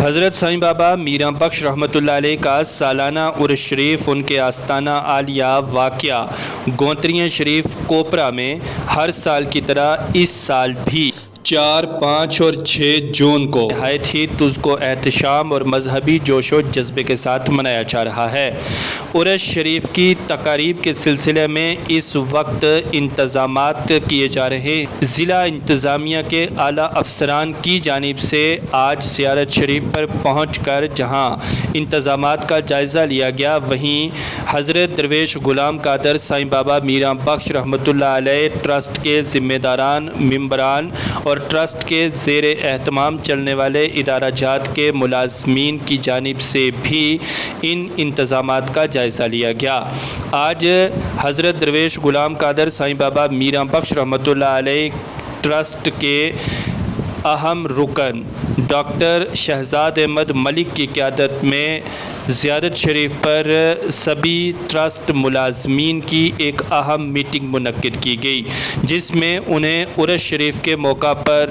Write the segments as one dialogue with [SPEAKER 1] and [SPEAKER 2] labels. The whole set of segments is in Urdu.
[SPEAKER 1] حضرت سائیں بابا میراں بخش رحمۃ اللہ علیہ کا سالانہ عرس شریف ان کے آستانہ عالیہ واقعہ گونتریاں شریف کوپرا میں ہر سال کی طرح اس سال بھی 4، 5 اور 6 جون کو نہایت ہی تزک و احتشام اور مذہبی جوش و جذبے کے ساتھ منایا جا رہا ہے۔ عرس شریف کی تقاریب کے سلسلے میں اس وقت انتظامات کیے جا رہے ہیں۔ ضلع انتظامیہ کے اعلیٰ افسران کی جانب سے آج زیارت شریف پر پہنچ کر جہاں انتظامات کا جائزہ لیا گیا، وہیں حضرت درویش غلام قادر سائیں بابا میراں بخش رحمۃ اللہ علیہ ٹرسٹ کے ذمہ داران، ممبران اور ٹرسٹ کے زیر اہتمام چلنے والے ادارہ جات کے ملازمین کی جانب سے بھی ان انتظامات کا جائزہ لیا گیا۔ آج حضرت درویش غلام قادر سائیں بابا میراں بخش رحمۃ اللہ علیہ ٹرسٹ کے اہم رکن ڈاکٹر شہزاد احمد ملک کی قیادت میں زیارت شریف پر سبھی ٹرسٹ ملازمین کی ایک اہم میٹنگ منعقد کی گئی، جس میں انہیں عرس شریف کے موقع پر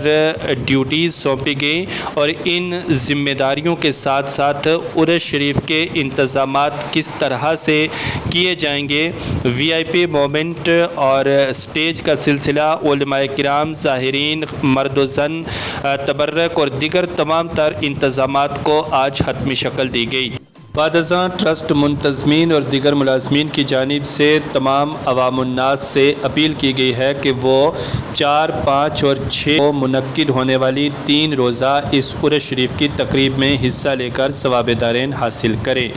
[SPEAKER 1] ڈیوٹیز سونپی گئیں اور ان ذمہ داریوں کے ساتھ ساتھ عرس شریف کے انتظامات کس طرح سے کیے جائیں گے، وی آئی پی مومنٹ اور سٹیج کا سلسلہ، علماء کرام، ظاہرین، مرد و زن، تبرک اور دیگر تمام تر انتظامات کو آج حتمی شکل دی گئی۔ بعد ازاں ٹرسٹ منتظمین اور دیگر ملازمین کی جانب سے تمام عوام الناس سے اپیل کی گئی ہے کہ وہ 4، 5 اور 6 کو منعقد ہونے والی 3 روزہ اس عرس شریف کی تقریب میں حصہ لے کر ثواب دارین حاصل کریں۔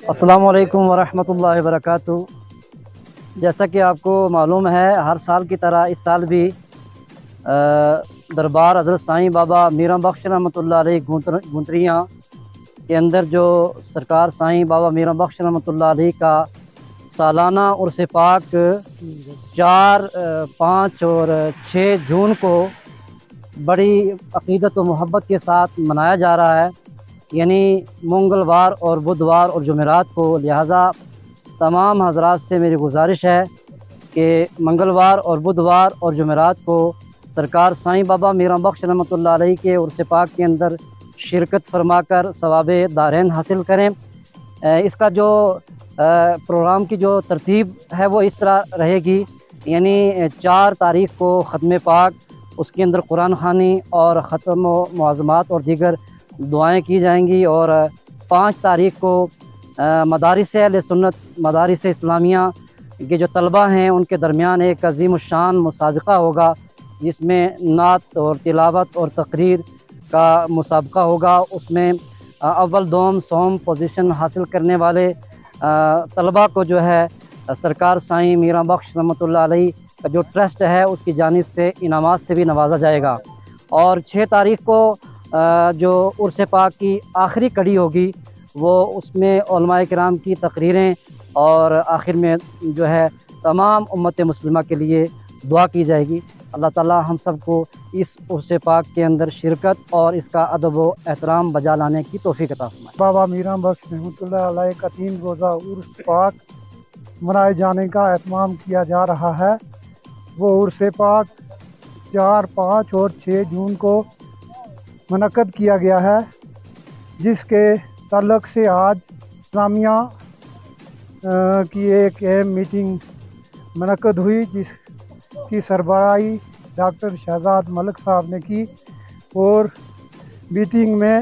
[SPEAKER 2] السلام علیکم ورحمۃ اللہ وبرکاتہ۔ جیسا کہ آپ کو معلوم ہے، ہر سال کی طرح اس سال بھی دربار حضرت سائیں بابا میراں بخش رحمۃ اللہ علیہ گونتریاں کے اندر جو سرکار سائیں بابا میراں بخش رحمۃ اللہ علیہ کا سالانہ عرس پاک 4، 5 اور 6 جون کو بڑی عقیدت و محبت کے ساتھ منایا جا رہا ہے، یعنی منگلوار اور بدھوار اور جمعرات کو۔ لہٰذا تمام حضرات سے میری گزارش ہے کہ منگلوار اور بدھوار اور جمعرات کو سرکار سائیں بابا میراں بخش رحمۃ اللہ علیہ کے عرس پاک کے اندر شرکت فرما کر ثواب دارین حاصل کریں۔ اس کا جو پروگرام کی جو ترتیب ہے وہ اس طرح رہے گی، یعنی 4 تاریخ کو ختم پاک، اس کے اندر قرآن خوانی اور ختم و معظمات اور دیگر دعائیں کی جائیں گی، اور 5 تاریخ کو مدارس اہل سنت، مدارس اسلامیہ کے جو طلبہ ہیں ان کے درمیان ایک عظیم الشان مسابقہ ہوگا، جس میں نعت اور تلاوت اور تقریر کا مسابقہ ہوگا۔ اس میں اول، دوم، سوم پوزیشن حاصل کرنے والے طلبہ کو جو ہے سرکار سائیں میراں بخش رحمۃ اللہ علیہ کا جو ٹرسٹ ہے اس کی جانب سے انعامات سے بھی نوازا جائے گا۔ اور 6 تاریخ کو جو عرس پاک کی آخری کڑی ہوگی، وہ اس میں علماء کرام کی تقریریں اور آخر میں جو ہے تمام امت مسلمہ کے لیے دعا کی جائے گی۔ اللہ تعالیٰ ہم سب کو اس عرس پاک کے اندر شرکت اور اس کا ادب و احترام بجا لانے کی توفیق عطا فرمائے۔
[SPEAKER 3] بابا میراں بخش رحمۃ اللہ علیہ کا 3 روزہ عرس پاک منائے جانے کا اہتمام کیا جا رہا ہے۔ وہ عرس پاک 4، 5 اور 6 جون کو منعقد کیا گیا ہے، جس کے تعلق سے آج انتظامیہ کی ایک اہم میٹنگ منعقد ہوئی، جس کی سربراہی ڈاکٹر شہزاد ملک صاحب نے کی، اور میٹنگ میں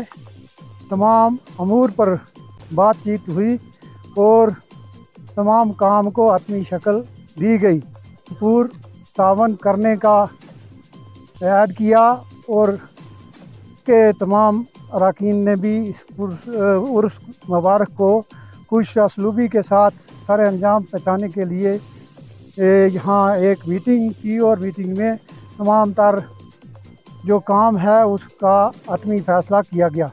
[SPEAKER 3] تمام امور پر بات چیت ہوئی اور تمام کام کو حتمی شکل دی گئی۔ پور تعاون کرنے کا عہد کیا اور کے تمام اراکین نے بھی اس عرس مبارک کو خوش اسلوبی کے ساتھ سر انجام پہنچانے کے لیے یہاں ایک میٹنگ کی، اور میٹنگ میں تمام تر جو کام ہے اس کا حتمی فیصلہ کیا گیا۔